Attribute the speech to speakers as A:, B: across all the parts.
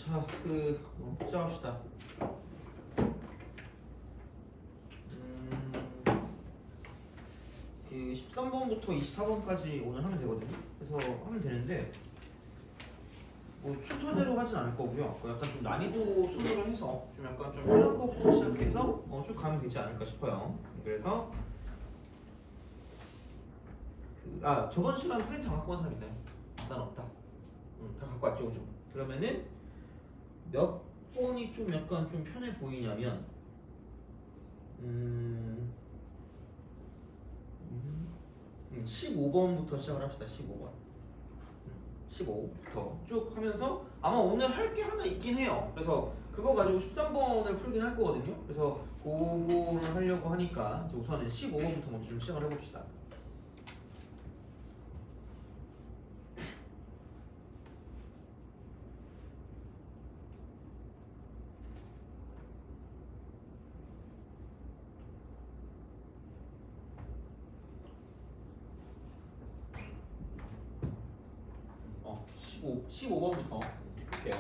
A: 자, 시작합시다. 그 13번부터 24번까지 오늘 하면 되거든요. 그래서 하면 되는데 뭐 순서대로 하진 않을 거고요. 약간 좀 난이도 순으로 해서 좀 약간 좀 편한 거부터 시작해서 쭉 가면 되지 않을까 싶어요. 그래서 저번 시간 프린트 안 갖고 온 사람 있나요? 난 없다. 다 갖고 왔죠, 그죠? 그러면은 몇 번이 좀 약간 좀 편해 보이냐면 15번부터 시작을 합시다. 15번. 15부터 쭉 하면서 아마 오늘 할 게 하나 있긴 해요. 그래서 그거 가지고 13번을 풀긴 할 거거든요. 그래서 그거를 하려고 하니까 이제 우선은 15번부터 먼저 좀 시작을 해봅시다. 어, 15번부터 볼게요.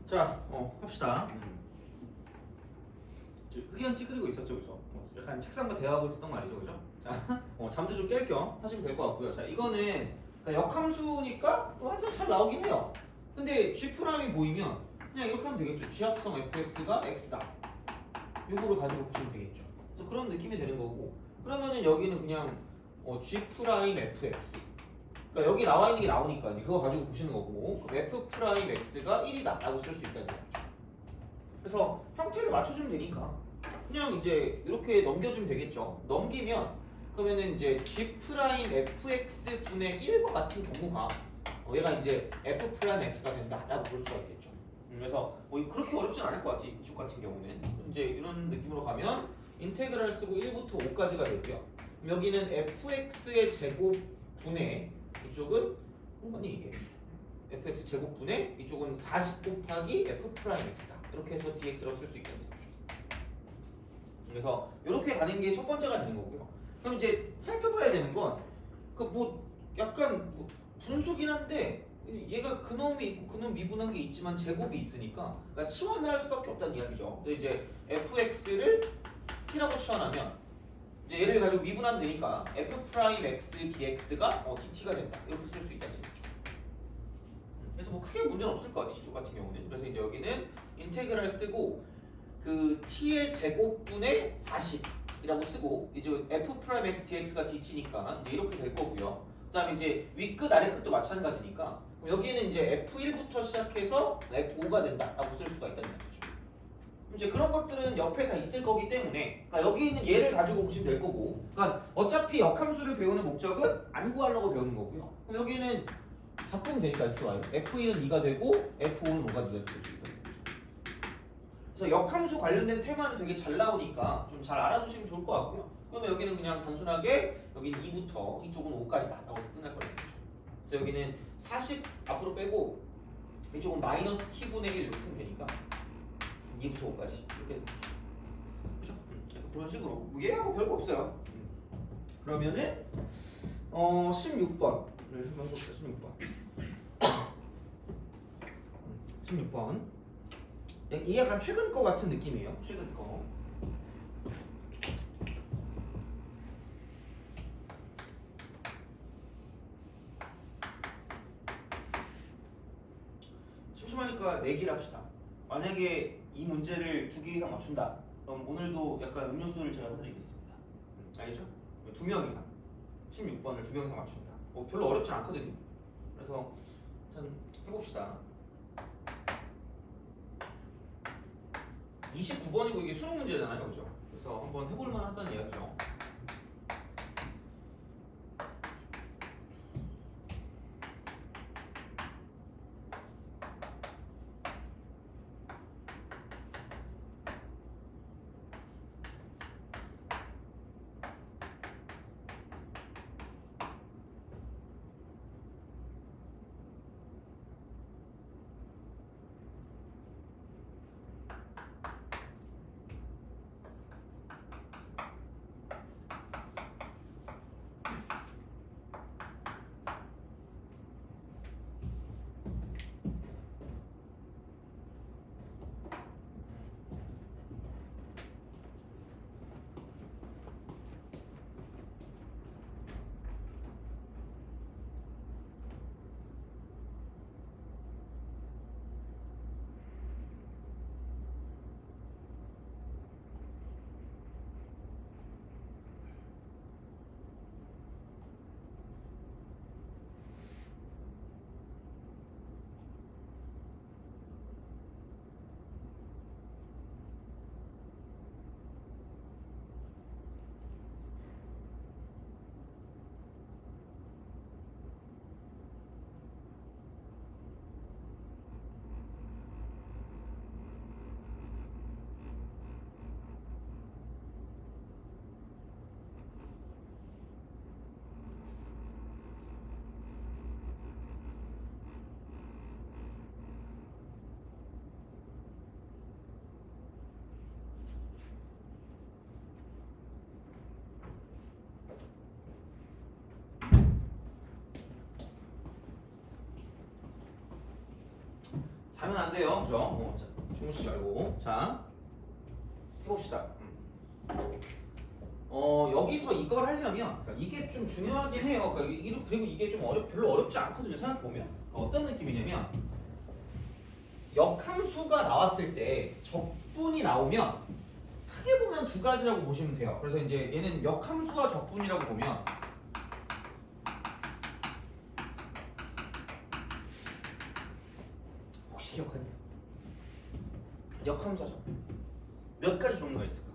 A: 자, 합시다. 흑연 찌그리고 있었죠, 그죠? 약간 책상과 대화하고 있었던 거 아니죠, 그죠? 자, 잠도 좀 깰 겸 하시면 될 것 같고요. 자, 이거는 그러니까 역함수니까 또 완전 잘 나오긴 해요. 근데 G 프라임이 보이면 그냥 이렇게 하면 되겠죠. G 합성 fx가 x다. 요거를 가지고 보시면 되겠죠. 그래서 그런 느낌이 되는 거고. 그러면은 여기는 그냥 G 프라임 fx. 그러니까 여기 나와 있는 게 나오니까 이제 그거 가지고 보시는 거고, f 프라임 x가 1이다라고 쓸 수 있다는 거죠. 그래서 형태를 맞춰주면 되니까 그냥 이제 이렇게 넘겨주면 되겠죠. 넘기면 그러면은 이제 g 프라임 fx 분의 1과 같은 경우가 얘가 이제 f 프라임 x가 된다라고 볼 수가 있겠죠. 그래서 뭐 그렇게 어렵진 않을 것 같아요. 이쪽 같은 경우는 이제 이런 느낌으로 가면 인테그랄 쓰고 1부터 5까지가 되고요. 여기는 fx의 제곱 분의 이쪽은 뭐니 이게 fx 제곱분의 이쪽은 40 곱하기 f 프라임 x다. 이렇게 해서 dx라고 쓸 수 있겠네요. 그래서 이렇게 가는 게 첫 번째가 되는 거고요. 그럼 이제 살펴봐야 되는 건 그 뭐 약간 뭐 분수긴 한데 얘가 근홈이 있고 근홈 미분한 게 있지만 제곱이 있으니까 그러니까 치환을 할 수밖에 없다는 이야기죠. 근데 이제 fx를 t라고 치환하면 이제 얘를 가지고 미분하면 되니까 f 프라임 x dx가 dt가 된다. 이렇게 쓸 수 있다는 얘기죠. 그래서 뭐 크게 문제는 없을 것 같아요. 이쪽 같은 경우는. 그래서 이제 여기는 인테그랄 쓰고 그 t의 제곱분의 40이라고 쓰고 이제 f 프라임 x dx가 dt니까 이제 이렇게 될 거고요. 그다음에 이제 윗끝 아래끝도 마찬가지니까 여기는 이제 f1부터 시작해서 f5가 된다라고 쓸 수가 있다는 얘기죠. 이제 그런 것들은 옆에 다 있을 거기 때문에 그러니까 여기 있는 얘를 가지고 보시면 될 거고 그러니까 어차피 역함수를 배우는 목적은 안 구하려고 배우는 거고요. 그럼 여기는 바꾸면 되니까 x, y f1은 2가 되고 f5는 5가 되는 거죠. 그래서 역함수 관련된 테마는 되게 잘 나오니까 좀 잘 알아두시면 좋을 것 같고요. 그러면 여기는 그냥 단순하게 여기는 2부터 이쪽은 5까지다 라고 해서 끝날 거예요. 그래서 여기는 40 앞으로 빼고 이쪽은 마이너스 t분의 1 이렇게 쓰면 되니까 2부터 5까지 이렇게 되는 거죠. 그렇죠? 그래서 그런 식으로 얘하고 별거 없어요. 그러면은 16번을 한번 해봅시다. 16번. 이게 약간 최근 거 같은 느낌이에요. 최근 거. 심심하니까 내기를 합시다. 만약에 이 문제를 2개 이상 맞춘다. 그럼 오늘도 약간 음료수를 제가 사드리겠습니다. 알겠죠? 2명 이상. 16번을 2명 이상 맞춘다. 별로 어렵진 않거든요. 그래서 일단 해봅시다. 29번이고 이게 수능 문제잖아요, 그죠? 그래서 한번 해볼 만하다는 이야기죠. 자면 안 돼요, 그죠? 자, 주무시지 말고. 자, 해봅시다. 여기서 이걸 하려면 그러니까 이게 좀 중요하긴 해요. 그리고 이게 좀 별로 어렵지 않거든요. 생각해 보면 어떤 느낌이냐면 역함수가 나왔을 때 적분이 나오면 크게 보면 2가지라고 보시면 돼요. 그래서 이제 얘는 역함수와 적분이라고 보면 혹시 기억하냐? 역함수와 적분 몇 가지 종류가 있을까?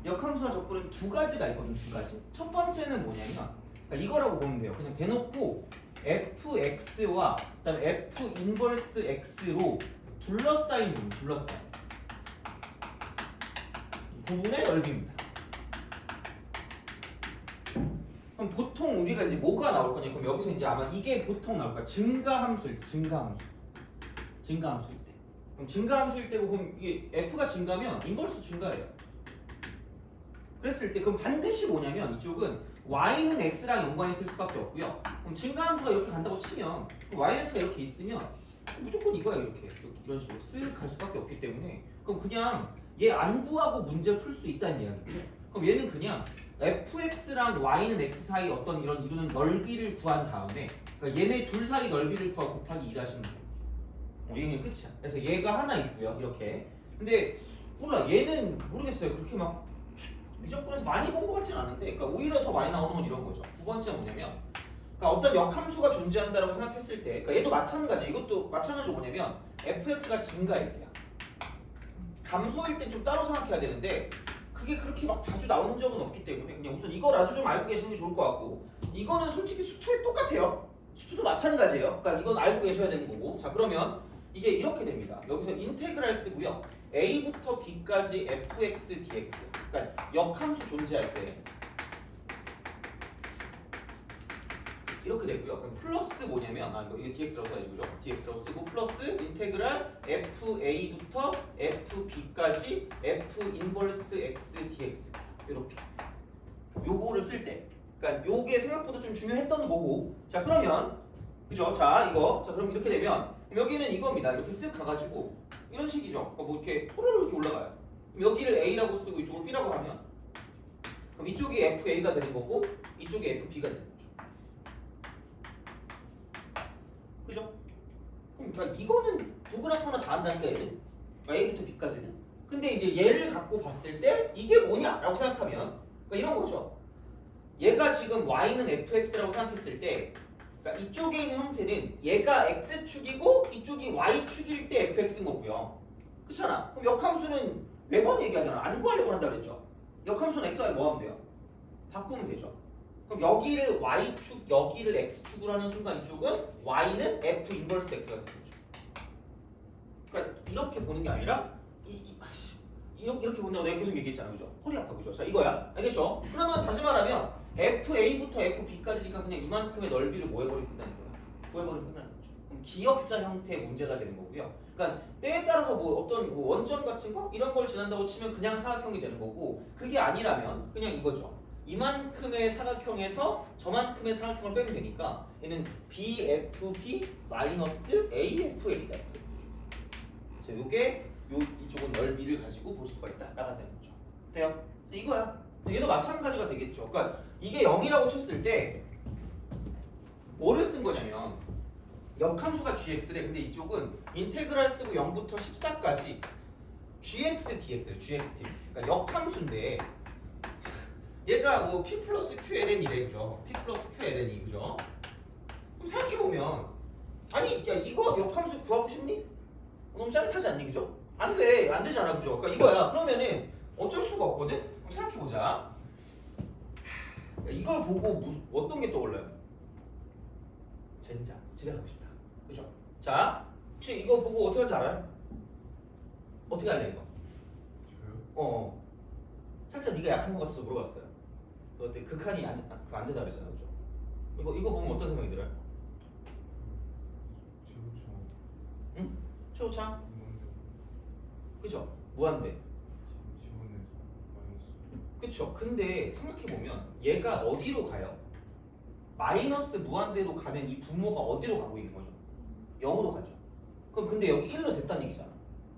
A: 역함수와 적분은 2가지가 있거든. 2가지. 첫 번째는 뭐냐면 그러니까 이거라고 보면 돼요. 그냥 대놓고 fx와 그다음에 f 인버스 x로 둘러싸인 부분, 둘러싸인 부분의 넓이입니다. 그럼 보통 우리가 이제 뭐가 나올 거냐? 그럼 여기서 이제 아마 이게 보통 나올 거야. 증가함수일 때, 증가함수일 때. 그럼 증가함수일 때고 그럼 이게 f가 증가면 인버스 증가해요. 그랬을 때 그럼 반드시 뭐냐면 이쪽은 y는 x랑 연관이 있을 수밖에 없고요. 그럼 증가함수가 이렇게 간다고 치면 yx가 이렇게 있으면 무조건 이거야. 이렇게 이런 식으로 쓱 갈 수밖에 없기 때문에 그럼 그냥 얘 안 구하고 문제 풀 수 있다는 이야기예요. 그럼 얘는 그냥 fx랑 y는 x 사이 어떤 이런 이루는 넓이를 구한 다음에 그러니까 얘네 둘 사이 넓이를 구하고 곱하기 1 하시면 돼요. 이게 그냥 끝이야. 그래서 얘가 하나 있고요. 이렇게. 근데 몰라 얘는 모르겠어요. 그렇게 막 미적분에서 많이 본 것 같진 않은데 그러니까 오히려 더 많이 나오는 건 이런 거죠. 두 번째 뭐냐면 그러니까 어떤 역함수가 존재한다라고 생각했을 때 그러니까 얘도 마찬가지. 이것도 마찬가지로 뭐냐면 fx가 증가일 때야. 감소일 땐 좀 따로 생각해야 되는데 그게 그렇게 막 자주 나오는 적은 없기 때문에 그냥 우선 이거라도 좀 알고 계시는 게 좋을 것 같고 이거는 솔직히 수투에 똑같아요. 수투도 마찬가지예요. 그러니까 이건 알고 계셔야 되는 거고. 자 그러면 이게 이렇게 됩니다. 여기서 인테그랄 쓰고요. a부터 b까지 fx dx. 그러니까 역함수 존재할 때 이렇게 되고요. 그럼 플러스 뭐냐면 이거 dx라고 써야지 그죠? dx라고 쓰고 플러스 인테그랄 fa부터 fb까지 f 인버스 x dx 이렇게 요거를 쓸 때 그러니까 요게 생각보다 좀 중요했던 거고 자 그러면 그죠? 자 이거 자 그럼 이렇게 되면 여기는 이겁니다. 이렇게 쓱 가가지고 이런 식이죠. 그러니까 뭐 이렇게 호로로 이렇게 올라가요. 그럼 여기를 a라고 쓰고 이쪽을 b라고 하면 그럼 이쪽이 fa가 되는 거고 이쪽이 fb가 되는 거죠. 그죠? 그럼 그러니까 이거는 도그라프 하나 다 한다니까 얘는 a부터 b까지는. 근데 이제 얘를 갖고 봤을 때 이게 뭐냐라고 생각하면 그러니까 이런 거죠. 얘가 지금 y는 fx라고 생각했을 때 그러니까 이쪽에 있는 형태는 얘가 x축이고 이쪽이 y축일 때 fx인 거고요. 그렇잖아. 그럼 역함수는 매번 얘기하잖아. 안 구하려고 한다 그랬죠. 역함수는 x, y 뭐 하면 돼요? 바꾸면 되죠. 그럼 여기를 y축, 여기를 x축으로 하는 순간 이쪽은 y는 f 인버스 x가 되는 거죠. 그러니까 이렇게 보는 게 아니라 이렇게 본다고 내가 계속 얘기했잖아. 그죠? 허리 아파. 그죠? 자 이거야. 알겠죠? 그러면 다시 말하면 fa부터 fb까지니까 그냥 이만큼의 넓이를 뭐 해버리면 끝나는 거야. 구해버리면 끝나는 거죠. 그럼 기역자 형태의 문제가 되는 거고요. 그러니까 때에 따라서 뭐 어떤 뭐 원점 같은 거 이런 걸 지난다고 치면 그냥 사각형이 되는 거고 그게 아니라면 그냥 이거죠. 이만큼의 사각형에서 저만큼의 사각형을 빼면 되니까 얘는 BFB 마이너스 AFA다. 자, 요게 이쪽은 넓이를 가지고 볼 수가 있다라가 되는 거죠. 돼요? 이거야. 얘도 마찬가지가 되겠죠. 그러니까 이게 0이라고 쳤을 때 뭐를 쓴 거냐면 역함수가 gx래. 근데 이쪽은 인테그랄 쓰고 0부터 14까지 gx dx래. gx dx. 그러니까 역함수인데 얘가 뭐 p 플러스 qln이래. 그죠? p 플러스 qln이. 그죠? 그럼 생각해보면 아니 야 이거 역함수 구하고 싶니? 너무 짜릿하지 않니? 그죠? 안 돼. 안 되잖아. 그죠? 그러니까 이거야. 그러면은 어쩔 수가 없거든? 그럼 생각해보자. 이걸 보고 어떤 게 떠올라요? 젠장. 집에 가고 싶다. 그죠? 자, 혹시 이거 보고 어떻게 할지 알아요? 어떻게 할래 이거? 저요? 살짝 네가 약한 것 같아서 물어봤어요. 어때? 극한이 안 된다 그랬잖아. 그죠? 이거 보면 어떤 생각이 들어요? 응? 최고창? 그죠? 무한대. 그쵸? 근데 생각해보면 얘가 어디로 가요? 마이너스 무한대로 가면 이 분모가 어디로 가고 있는 거죠? 0으로 가죠. 그럼 근데 여기 1로 됐다는 얘기잖아.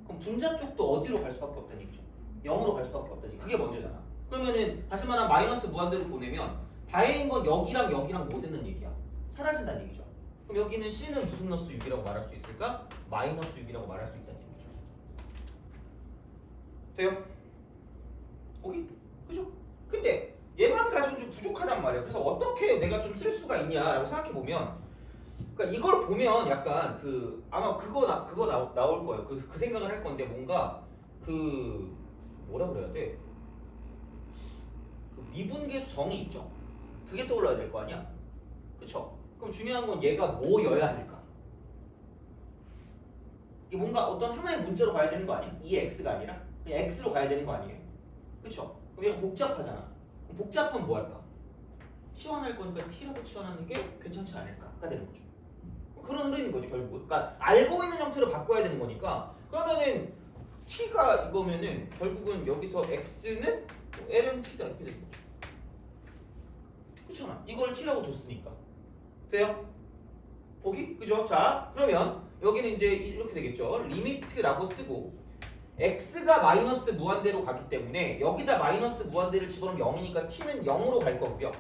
A: 그럼 분자 쪽도 어디로 갈 수밖에 없다는 얘기죠. 0으로 갈 수밖에 없다는 얘기. 그게 먼저잖아. 그러면은 다시 말하면 마이너스 무한대로 보내면 다행인 건 여기랑 여기랑 뭐 되는 얘기야? 사라진다는 얘기죠. 그럼 여기는 C는 무슨 너스 6이라고 말할 수 있을까? 마이너스 6이라고 말할 수 있다는 얘기죠. 돼요? 오케이? 그죠? 근데 얘만 가지고 좀 부족하단 말이야. 그래서 어떻게 내가 좀 쓸 수가 있냐라고 생각해보면 그러니까 이걸 보면 약간 아마 그거 나올 거예요. 그 생각을 할 건데 뭔가 뭐라 그래야 돼? 그 미분계수 정의 있죠? 그게 떠올라야 될 거 아니야? 그쵸? 그럼 중요한 건 얘가 뭐여야 할까? 이게 뭔가 어떤 하나의 문제로 가야 되는 거 아니야? 이 x가 아니라 그냥 x로 가야 되는 거 아니에요? 그쵸? 그럼 얘가 복잡하잖아. 그럼 복잡하면 뭐 할까? 치환할 거니까 t라고 치환하는 게 괜찮지 않을까가 되는 거죠. 그런 흐름인 거죠 결국은. 그러니까 알고 있는 형태로 바꿔야 되는 거니까 그러면은 t가 이거면은 결국은 여기서 x는 ln t다 이렇게 되는 거죠. 그렇잖아. 이걸 t라고 뒀으니까 돼요? 보기? 그죠? 자 그러면 여기는 이제 이렇게 되겠죠. 리미트라고 쓰고 x가 마이너스 무한대로 가기 때문에 여기다 마이너스 무한대를 집어넣으면 0이니까 t는 0으로 갈 거고요.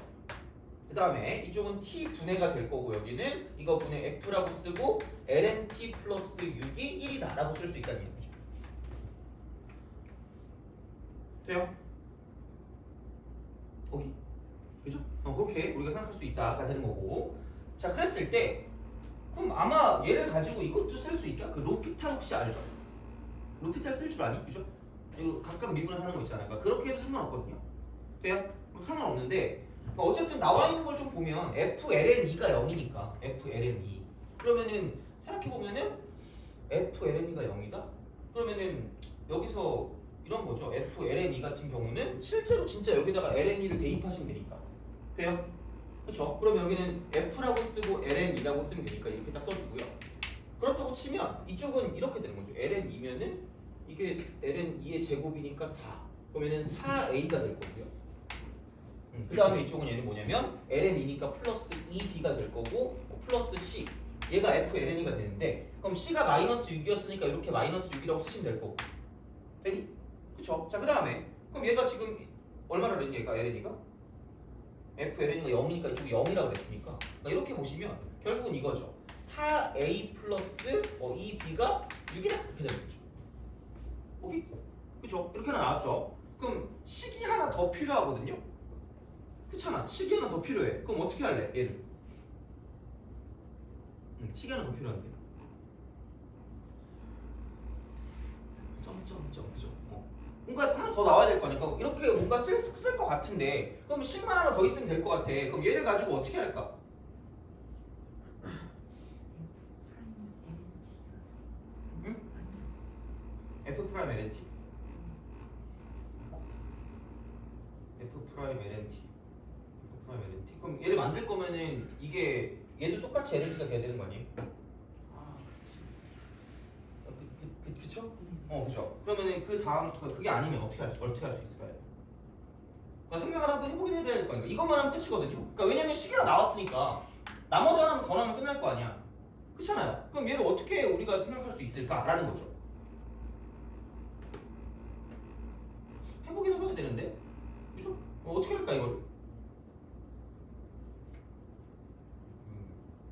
A: 그 다음에 이쪽은 t 분해가 될 거고 여기는 이거 분해 f라고 쓰고 ln t 플러스 6이 1이다 라고 쓸 수 있다는 얘기죠. 돼요? 오케이. 그죠? 그렇게 우리가 생각할 수 있다가 되는 거고. 자 그랬을 때 그럼 아마 얘를 가지고 이것도 쓸 수 있다. 그 로피탈 혹시 알죠? 로피탈 쓸 줄 아니? 그죠? 이거 각각 미분을 하는 거 있잖아요. 그러니까 그렇게 해도 상관없거든요. 돼요? 상관없는데 어쨌든 나와 있는 걸 좀 보면 FLNE가 0이니까 FLNE 그러면은 생각해보면은 FLNE가 0이다? 그러면은 여기서 이런 거죠. FLNE 같은 경우는 실제로 진짜 여기다가 LNE를 대입하시면 되니까 돼요? 그렇죠? 그럼 여기는 F라고 쓰고 ln2라고 쓰면 되니까 이렇게 딱 써주고요. 그렇다고 치면 이쪽은 이렇게 되는 거죠. ln2면은 이게 ln2의 제곱이니까 4. 그러면은 4a가 될 거고요. 그 다음에 이쪽은 얘는 뭐냐면 ln2니까 플러스 2b가 될 거고 플러스 c. 얘가 f ln이가 되는데 그럼 c가 마이너스 6이었으니까 이렇게 마이너스 6이라고 쓰시면 될 거고. 되니? 그쵸? 자, 그 다음에 그럼 얘가 지금 얼마나 됐니? 얘가 ln이가? f ln이가 0이니까 이쪽이 0이라고 그랬으니까 그러니까 이렇게 보시면 결국은 이거죠. 4a 플러스 2b가 6이다 이렇게 되는 거죠. 오케이? 그쵸? 이렇게 하나 나왔죠? 그럼 식이 하나 더 필요하거든요? 그렇잖아. 식이 하나 더 필요해. 그럼 어떻게 할래? 얘를 식이 하나 더 필요한데 점점점 그죠? 뭔가 하나 더 나와야 될 거니까 이렇게 뭔가 쓸 것 같은데 그럼 식만 하나 더 있으면 될 것 같아. 그럼 얘를 가지고 어떻게 할까? 응? f 프라임 lnt f 프라임 lnt f 프라임 lnt 그럼 얘를 만들 거면은 이게 얘도 똑같이 lnt가 돼야 되는 거 아니에요? 그쵸? 그죠. 그러면은 그 다음 그게 아니면 어떻게 할 수 있을까요? 그러니까 생각을 한번 해보긴 해야 될 거 아니야. 이것만 하면 끝이거든요. 그러니까 왜냐면 시계가 나왔으니까 나머지 하나만 더 나면 끝날 거 아니야. 그렇잖아요. 그럼 얘를 어떻게 우리가 생각할 수 있을까라는 거죠. 해보긴 해봐야 되는데, 그죠? 어떻게 할까 이거를?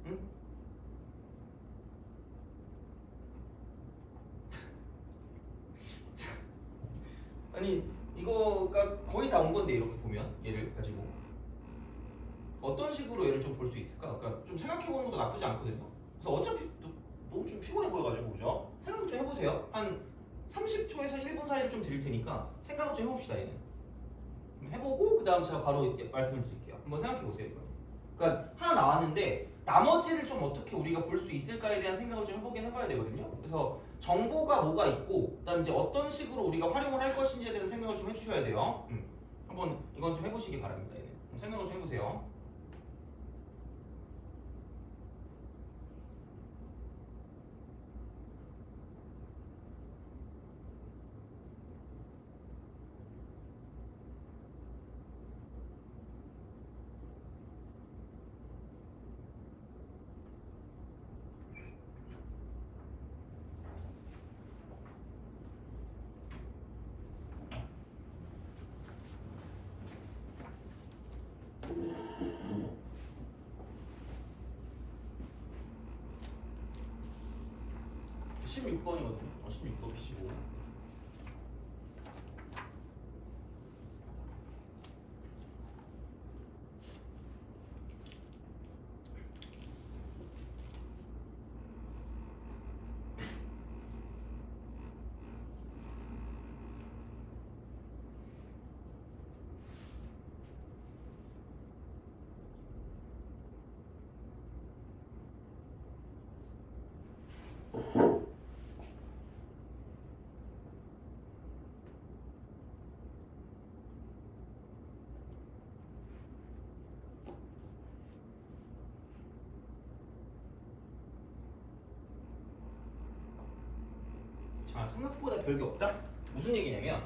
A: 응? 아니 이거가 거의 다 온 건데 이렇게 보면 얘를 가지고 어떤 식으로 얘를 좀 볼 수 있을까? 그러니까 좀 생각해보는 것도 나쁘지 않거든요. 그래서 어차피 너무 좀 피곤해 보여가지고 그죠? 생각 좀 해보세요. 한 30초에서 1분 사이를 좀 드릴 테니까 생각을 좀 해봅시다 얘는. 해보고 그 다음 제가 바로 말씀을 드릴게요. 한번 생각해보세요 이거. 그러니까 하나 나왔는데 나머지를 좀 어떻게 우리가 볼 수 있을까에 대한 생각을 좀 해보긴 해봐야 되거든요. 그래서 정보가 뭐가 있고 그다음 이제 어떤 식으로 우리가 활용을 할 것인지에 대한 생각을 좀 해주셔야 돼요. 한번 이건 좀 해보시기 바랍니다. 얘는. 생각을 좀 해보세요. 그 16번이거든요. 16번 피시고. 자, 생각보다 별게 없다? 무슨 얘기냐면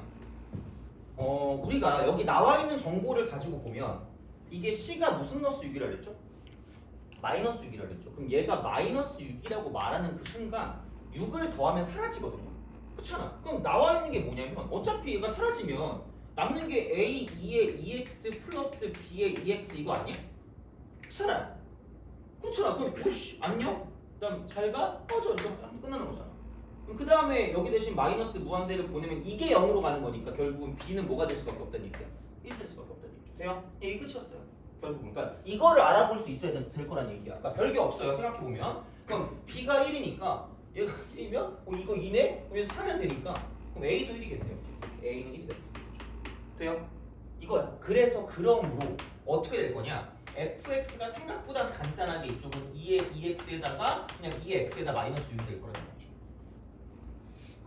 A: 우리가 여기 나와 있는 정보를 가지고 보면 이게 C가 무슨 너스 6이라 그랬죠? 마이너스 6이라 그랬죠. 그럼 얘가 마이너스 6이라고 말하는 그 순간 6을 더하면 사라지거든요. 그렇잖아. 그럼 나와 있는 게 뭐냐면 어차피 얘가 사라지면 남는 게 A, 2의 2x 플러스 B의 2x 이거 아니야? 그렇잖아. 그렇잖아. 그럼 오씨 안녕? 그다음 잘가? 꺼져. 이거 끝나는 거잖아. 그 다음에 여기 대신 마이너스 무한대를 보내면 이게 0으로 가는 거니까 결국은 B는 뭐가 될 수밖에 없다는 얘기야. 1 될 수밖에 없다는 얘기죠. 돼요? 예, 이게 끝이었어요. 결국은. 그러니까 이거를 알아볼 수 있어야 될 거란 얘기야. 그러니까 별게 없어요. 생각해보면. 그럼 B가 1이니까 얘가 1이면 이거 2네? 그러면 4면 되니까 그럼 A도 1이겠네요. A는 1이 되는 거죠. 돼요? 이거야. 그래서 그러므로 어떻게 될 거냐? fx가 생각보다 간단하게 이쪽은 2의 2x에다가 그냥 2의 x에다 마이너스 6이 될 거라는 거죠.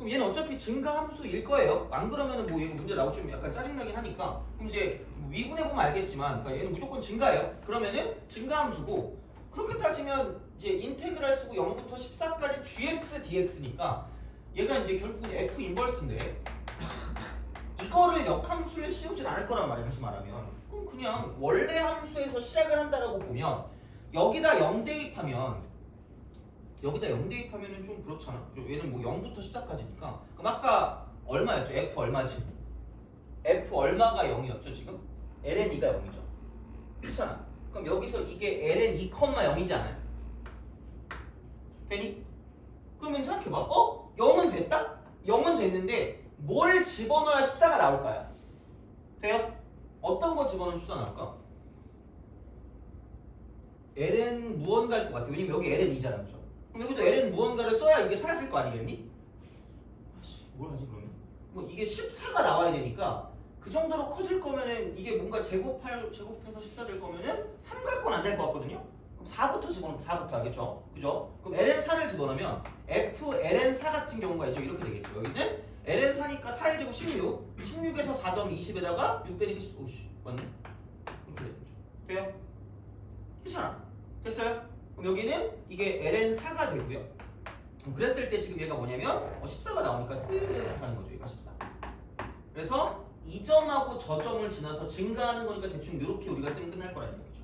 A: 그럼 얘는 어차피 증가함수일 거예요. 안 그러면은 뭐 얘는 문제 나오고 좀 약간 짜증나긴 하니까. 그럼 이제 뭐 미분해 보면 알겠지만, 그러니까 얘는 무조건 증가예요. 그러면은 증가함수고, 그렇게 따지면 이제 인테그랄 쓰고 0부터 14까지 gx dx니까 얘가 이제 결국은 f 인버스인데 이거를 역함수에 씌우진 않을 거란 말이야. 다시 말하면 그럼 그냥 원래 함수에서 시작을 한다라고 보면 여기다 0 대입하면 좀 그렇잖아. 얘는 뭐 0부터 14까지니까. 그럼 아까 얼마였죠? f 얼마지? f 얼마가 0이었죠 지금? ln2가 0이죠. 그렇잖아. 그럼 여기서 이게 ln 2,0이지 않아요? 되니? 그러면 생각해봐. 0은 됐다? 0은 됐는데 뭘 집어넣어야 14가 나올까요? 돼요? 어떤 거 집어넣으면 14 나올까? ln 무언가일 것 같아. 왜냐면 여기 ln 2잖아. 그렇죠? 그럼 여기도 ln 무언가를 써야 이게 사라질 거 아니겠니? 뭘 하지 그러면? 뭐 이게 14가 나와야 되니까 그 정도로 커질 거면은 이게 뭔가 제곱해서 14 될 거면은 삼각권 안 될 것 같거든요? 그럼 4부터 집어넣고 4부터 하겠죠? 그죠? 그럼 ln4를 집어넣으면 f ln4 같은 경우가 이제 이렇게 되겠죠. 여기는 ln4니까 4의 제곱 16 16에서 4 더하면 20에다가 6 빼니까 10 오씨 맞네? 이렇게 되겠죠. 돼요? 괜찮아. 됐어요? 그럼 여기는 이게 ln4가 되고요. 그랬을 때 지금 얘가 뭐냐면 14가 나오니까 쓱 하는 거죠. 얘가 14. 그래서 이 점하고 저 점을 지나서 증가하는 거니까 대충 이렇게 우리가 쓰면 끝날 거라는 얘기죠.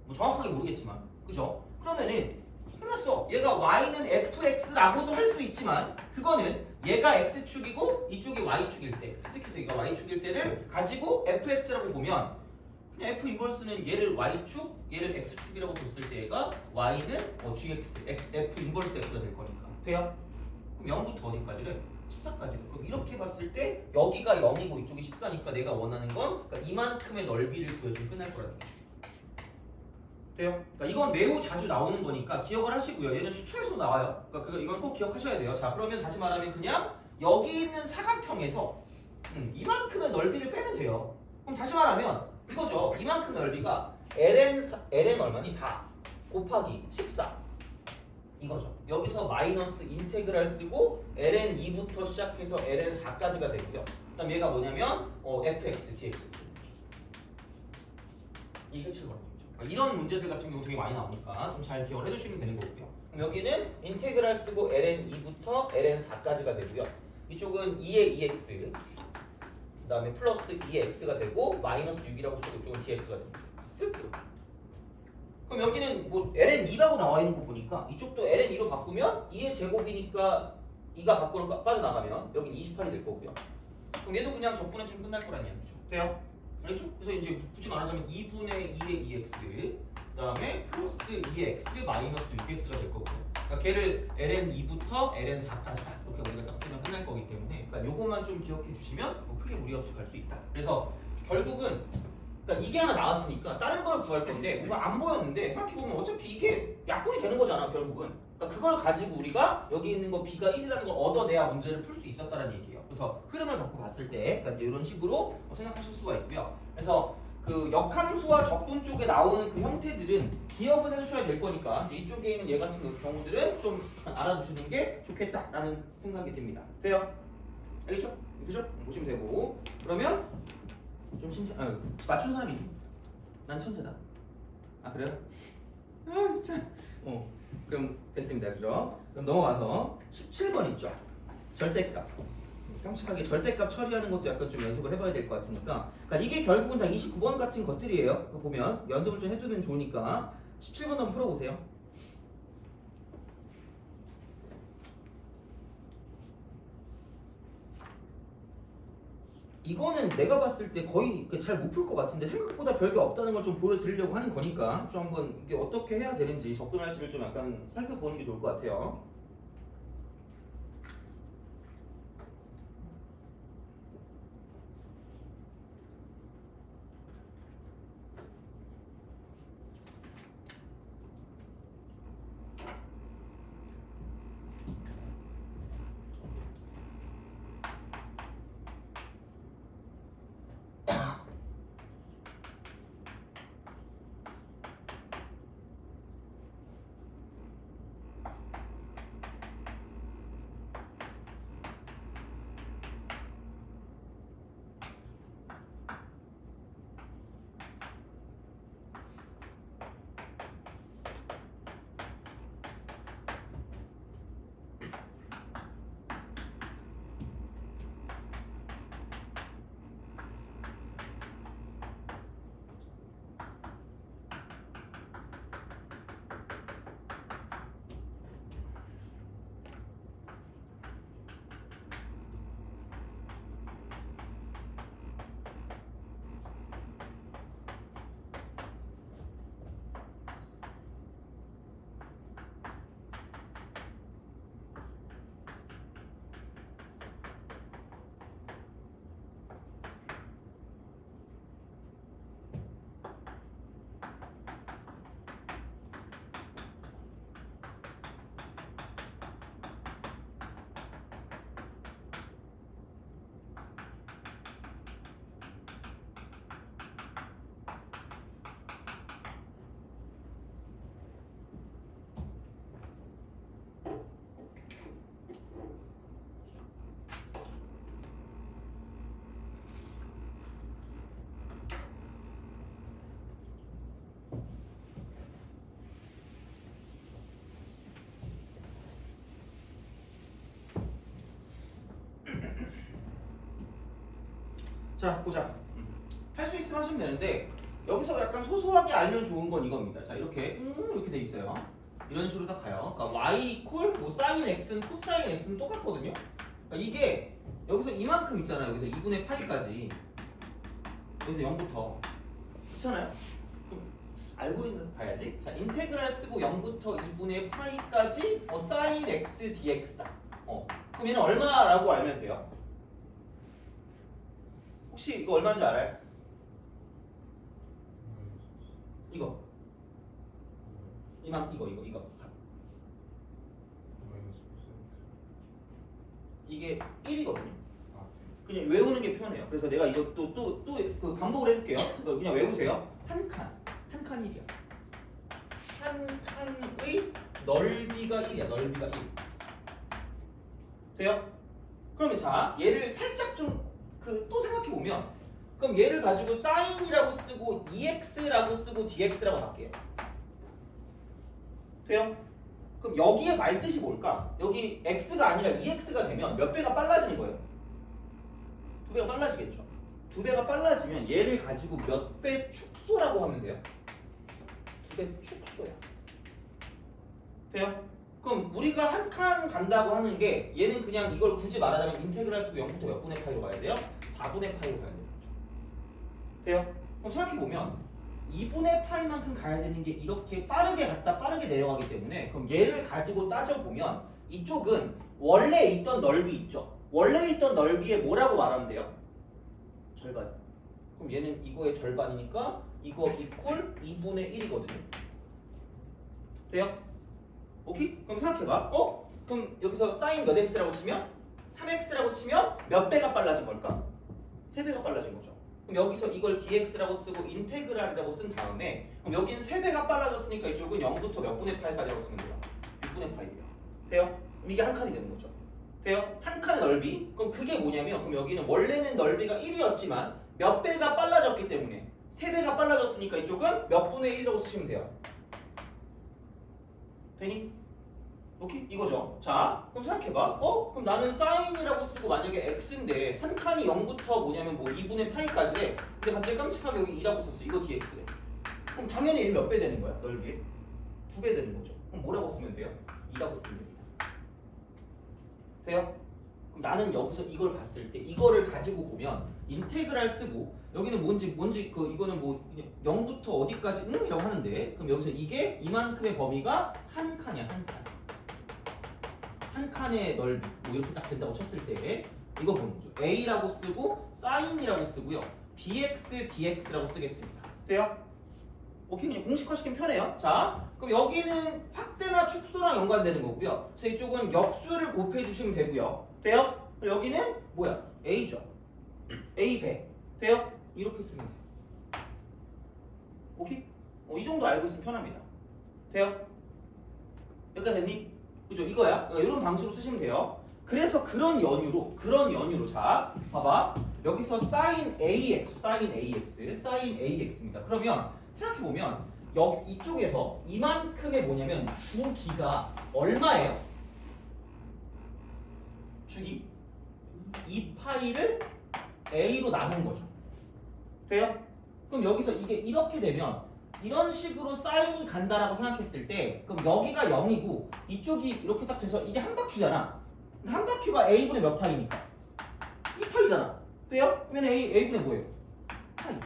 A: 뭐 정확하게 모르겠지만, 그죠? 그러면은 끝났어. 얘가 y는 fx라고도 할 수 있지만 그거는 얘가 x축이고 이쪽이 y축일 때, 계속해서 얘가 y축일 때를 가지고 fx라고 보면 그냥 f 인버스는 얘를 y축, 얘를 x축이라고 뒀을 때 얘가 y는 gx, f 인버스 x가 될 거니까. 돼요? 그럼 0부터 어디까지래? 14까지. 그럼 이렇게 봤을 때 여기가 0이고 이쪽이 14니까 내가 원하는 건 그러니까 이만큼의 넓이를 구해주면 끝날 거라는 거죠. 돼요? 그러니까 이건 매우 자주 나오는 거니까 기억을 하시고요. 얘는 수투에서 나와요. 그러니까 이건 꼭 기억하셔야 돼요. 자, 그러면 다시 말하면 그냥 여기 있는 사각형에서 이만큼의 넓이를 빼면 돼요. 그럼 다시 말하면 이거죠. 이만큼 넓이가 ln 얼마니? 4 곱하기 14 이거죠. 여기서 마이너스 인테그랄 쓰고 ln 2부터 시작해서 ln 4까지가 되고요. 그다음 얘가 뭐냐면 fx dx 이게 7번이죠. 이런 문제들 같은 경우 되게 많이 나오니까 좀 잘 기억을 해주시면 되는 거고요. 그럼 여기는 인테그랄 쓰고 ln 2부터 ln 4까지가 되고요. 이쪽은 2의 2x 그 다음에 플러스 2의 x가 되고 마이너스 6이라고 쓰고 이쪽은 dx가 됩니다. 쓱. 그럼 여기는 뭐 ln2라고 나와 있는 거 보니까 이쪽도 ln2로 바꾸면 2의 제곱이니까 2가 밖으로 빠져나가면 여긴 28이 될 거고요. 그럼 얘도 그냥 적분해주면 끝날 거라는 얘기죠. 돼요? 알겠죠? 그래서 이제 굳이 말하자면 2분의 1의 2x 그 다음에 플러스 2x 마이너스 6x가 될 거고요. 그러니까 걔를 ln2부터 ln4까지 이렇게 우리가 딱 쓰면 끝날 거기 때문에 그러니까 요것만 좀 기억해 주시면 뭐 크게 무리 없이 갈 수 있다. 그래서 결국은 그러니까 이게 하나 나왔으니까 다른 걸 구할 건데 뭔가 안 보였는데 생각해보면 어차피 이게 약분이 되는 거잖아 결국은. 그러니까 그걸 가지고 우리가 여기 있는 거 b가 1이라는 걸 얻어내야 문제를 풀 수 있었다는 얘기예요. 그래서 흐름을 갖고 봤을 때 그러니까 이제 이런 식으로 생각하실 수가 있고요. 그래서 그 역함수와 적분 쪽에 나오는 그 형태들은 기억은 해주셔야 될 거니까 이제 이쪽에 있는 얘 같은 경우들은 좀 알아두시는 게 좋겠다라는 생각이 듭니다. 돼요? 알겠죠? 그죠? 보시면 되고 그러면 좀 맞춘 사람이 있니? 난 천재다. 아 그래요? 아 진짜. 그럼 됐습니다. 그죠? 그럼 넘어가서 17번 있죠. 절대값. 깜찍하게 절대값 처리하는 것도 약간 좀 연습을 해봐야 될 것 같으니까. 그러니까 이게 결국은 다 29번 같은 것들이에요. 그거 보면 연습을 좀 해두면 좋으니까 17번 한번 풀어보세요. 이거는 내가 봤을 때 거의 잘 못 풀 것 같은데 생각보다 별게 없다는 걸 좀 보여드리려고 하는 거니까 좀 한번 이게 어떻게 해야 되는지 접근할지를 좀 약간 살펴보는 게 좋을 것 같아요. 자 보자. 할 수 있으면 하시면 되는데 여기서 약간 소소하게 알면 좋은 건 이겁니다. 자 이렇게 이렇게 돼 있어요. 이런 식으로 다 가요. 그러니까 y 이퀄 뭐 사인 x는 코사인 x는 똑같거든요. 그러니까 이게 여기서 이만큼 있잖아요. 여기서 2분의 파이까지 여기서 0부터 그렇잖아요. 그럼 알고 있는 봐야지. 자 인테그랄 쓰고 0부터 2분의 파이까지 사인 x dx다. 그럼 얘는 얼마라고 알면 돼요? 혹시 이거 얼마인지 알아요? 이거 이거 이게 1이거든요. 그냥 외우는 게 편해요. 그래서 내가 이것도 또 그 반복을 해줄게요. 그냥 외우세요. 한 칸 1이야. 한 칸의 넓이가 1이야. 넓이가 1. 돼요? 그러면 자 얘를 살짝 좀 또 생각해 보면 그럼 얘를 가지고 사인이라고 쓰고 ex라고 쓰고 dx라고 할게요. 돼요? 그럼 여기에 말 뜻이 뭘까? 여기 x가 아니라 2x가 되면 몇 배가 빨라지는 거예요? 2배가 빨라지겠죠. 2배가 빨라지면 얘를 가지고 몇 배 축소라고 하면 돼요. 2배 축소야. 돼요? 그럼 우리가 한 칸 간다고 하는 게 얘는 그냥 이걸 굳이 말하자면 인테그랄 쓰고 0부터 몇 분의 파이로 가야 돼요? 4분의 파이로 가야 되는 거죠. 돼요? 그럼 생각해보면 2분의 파이만큼 가야 되는 게 이렇게 빠르게 갔다 빠르게 내려가기 때문에 그럼 얘를 가지고 따져보면 이쪽은 원래 있던 넓이 있죠? 원래 있던 넓이에 뭐라고 말하면 돼요? 절반. 그럼 얘는 이거의 절반이니까 이거 이퀄 2분의 1이거든요. 돼요? 오케이? 그럼 생각해봐. 그럼 여기서 사인 몇 x라고 치면 3x라고 치면 몇 배가 빨라진 걸까? 3배가 빨라진 거죠. 그럼 여기서 이걸 dx라고 쓰고 인테그랄이라고 쓴 다음에 그럼 여기는 3배가 빨라졌으니까 이쪽은 0부터 몇 분의 파이까지라고 쓰면 돼요? 6분의 파이예요. 돼요? 그럼 이게 한 칸이 되는 거죠. 돼요? 한 칸의 넓이? 그럼 그게 뭐냐면 그럼 여기는 원래는 넓이가 1이었지만 몇 배가 빨라졌기 때문에 3배가 빨라졌으니까 이쪽은 몇 분의 1이라고 쓰시면 돼요. 되니? 오케이? 이거죠. 자, 그럼 생각해봐. 그럼 나는 사인이라고 쓰고 만약에 x인데 한 칸이 0부터 뭐냐면 뭐 2분의 파이까지래. 근데 갑자기 깜찍하게 여기 2라고 썼어. 이거 dx래. 그럼 당연히 1 몇 배 되는 거야? 넓이? 2배 되는 거죠. 그럼 뭐라고 쓰면 돼요? 2라고 쓰면 됩니다. 돼요? 그럼 나는 여기서 이걸 봤을 때 이거를 가지고 보면 인테그랄 쓰고 여기는 뭔지 이거는 뭐 그냥 0부터 어디까지 이라고 하는데 그럼 여기서 이게 이만큼의 범위가 한 칸이야. 한 칸의 넓이 뭐 이렇게 딱 된다고 쳤을 때 이거 보는 거죠. a라고 쓰고 사인이라고 쓰고요. bx dx라고 쓰겠습니다. 돼요? 오케이, 그냥 공식화시키면 편해요. 자, 그럼 여기는 확대나 축소랑 연관되는 거고요. 그래서 이쪽은 역수를 곱해 주시면 되고요. 돼요? 그럼 여기는 뭐야? a죠. a 배. 돼요? 이렇게 쓰면 돼요. 오케이? 이 정도 알고 있으면 편합니다. 돼요? 여기까지 됐니? 그죠? 이거야. 이런 방식으로 쓰시면 돼요. 그래서 그런 연유로 자, 봐봐. 여기서 sin AX입니다. 그러면 생각해보면 여기 이쪽에서 이만큼의 뭐냐면 주기가 얼마예요? 주기? 이 파이를 A로 나눈 거죠. 돼요? 그럼 여기서 이게 이렇게 되면 이런 식으로 사인이 간다라고 생각했을 때 그럼 여기가 0이고 이쪽이 이렇게 딱 돼서 이게 한 바퀴잖아. 한 바퀴가 A분의 몇 파이니까? 2파이잖아. 돼요? 그러면 A분의 뭐예요? 파이.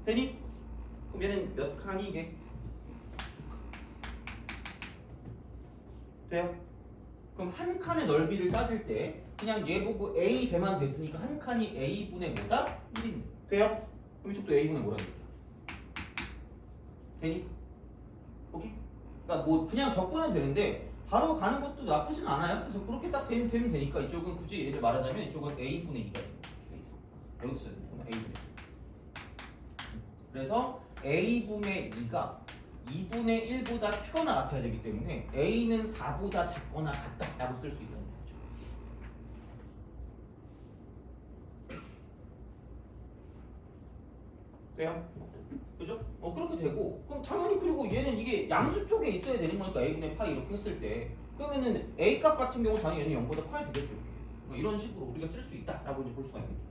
A: 되니? 그럼 얘는 몇 칸이 이게? 돼요? 그럼 한 칸의 넓이를 따질 때 그냥 얘 보고 A 배만 됐으니까 한 칸이 A분의 뭐다? 1인 돼요? 그럼 이쪽도 A분의 뭐라 되겠다? 되니? 오케이? 그러니까 뭐 그냥 적분은 되는데 바로 가는 것도 나쁘진 않아요. 그래서 그렇게 딱 되면 되니까 이쪽은 굳이 얘를 말하자면 이쪽은 A분의 2가 여기서 보면 A분의 2. 그래서 A분의 2가 2분의 1보다 크거나 같아야 되기 때문에 A는 4보다 작거나 같다라고 쓸 수 있는 거죠. 돼요? 그죠? 그렇게 되고 그럼 당연히 그리고 얘는 이게 양수 쪽에 있어야 되는 거니까 A분의 파이 이렇게 했을 때 그러면은 A 값 같은 경우 당연히 얘는 0보다 커야 되겠죠. 이렇게. 이런 식으로 우리가 쓸 수 있다라고 이제 볼 수가 있겠죠.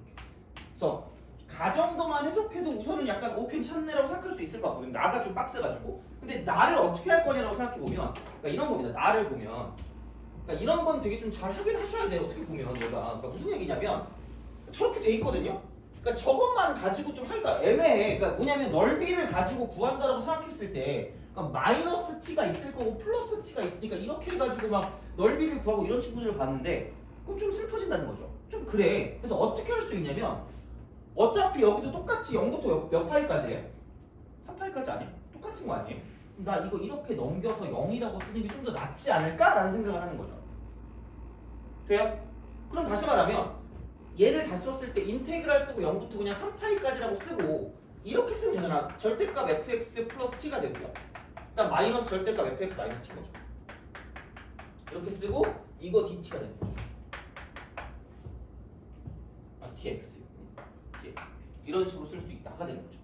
A: 그래서 가정도만 해석해도 우선은 약간 괜찮네라고 생각할 수 있을 것 같거든요. 나가 좀 빡세가지고. 근데 나를 어떻게 할 거냐라고 생각해보면 그러니까 이런 겁니다. 나를 보면 그러니까 이런 건 되게 좀 잘 하긴 하셔야 돼요. 어떻게 보면 내가 그러니까 무슨 얘기냐면 저렇게 돼 있거든요. 그러니까 저것만 가지고 좀 하기가 애매해. 그러니까 뭐냐면 넓이를 가지고 구한다라고 생각했을 때 그러니까 마이너스 t가 있을 거고 플러스 t가 있으니까 이렇게 해가지고 막 넓이를 구하고 이런 친구들을 봤는데 그럼 좀 슬퍼진다는 거죠. 좀 그래. 그래서 어떻게 할 수 있냐면 어차피 여기도 똑같이 0부터 몇 파이까지예요? 3파이까지 아니에요? 똑같은 거 아니에요? 나 이거 이렇게 넘겨서 0이라고 쓰는 게 좀 더 낫지 않을까라는 생각을 하는 거죠. 돼요? 그럼 다시 말하면 얘를 다 썼을 때 인테그랄 쓰고 0부터 그냥 3파이까지라고 쓰고 이렇게 쓰면 되잖아. 절대값 fx 플러스 t가 되고요. 그다음 마이너스 절대값 fx 마이너스 t인 거죠. 이렇게 쓰고 이거 dt가 되는 거죠. dx 이런 식으로 쓸 수 있다가 되는 거죠.